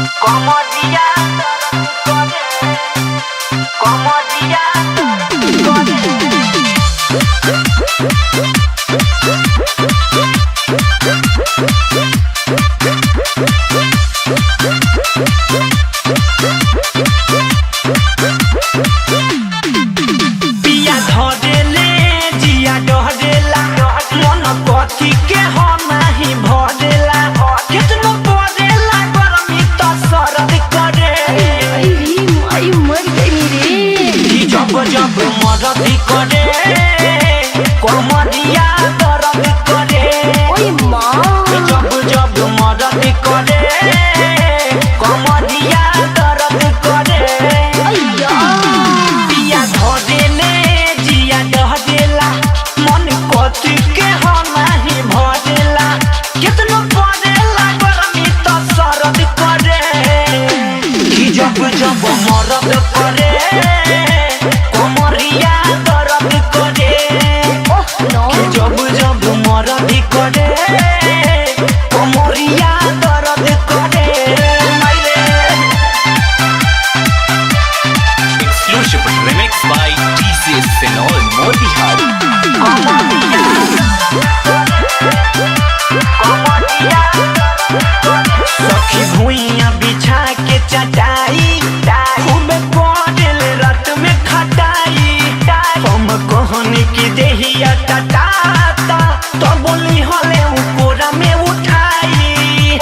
Comodia, comodia, पिया धरेले जिया डहरेला मन कथी के हो नाही भरेला कितनो परेला गरमी त सरद करे आई मर गई रे। जब जब मरद करे कमरिया दर्द करे ओए माँ जब जब मरद करे कमरिया दर्द करे अय्या पिया धरेले जिया डहरेला मन कथी के हो नाही भरेला कितनो परेला गरमी त सरद करे जब जब मरद करे कमरिया दर्द करे ओह नो जब जब मरद करे कमरिया दर्द करे मायरे Exclusive remix by TCS Senol Motihari. सखी भुइया बिछा के चटाई खूब पड़ल रात में खटाई हम कहनी की देहिया टटाता तो बोली हले कोरा में उठाई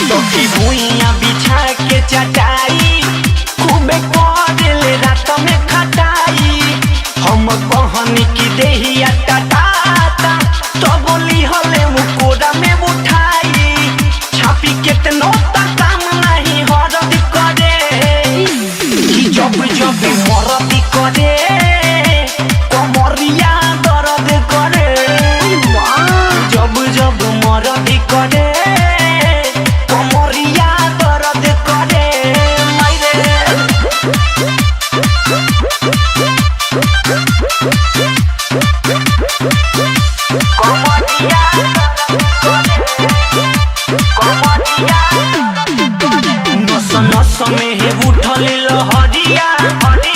सखी भुइया बिछा के चटाई खूब पड़ल रात में खटाई हम कहनी की देहिया टटाता तो बोली हले कोरा में उठाई छापी केतनो तक काम नहीं हरद करे कि जब जब मरद करे कमरिया दर्द करे जब जब मरद करे कमरिया दर्द करे मायरे कमरिया कमरिया नस नस में है उठल लहरिया हली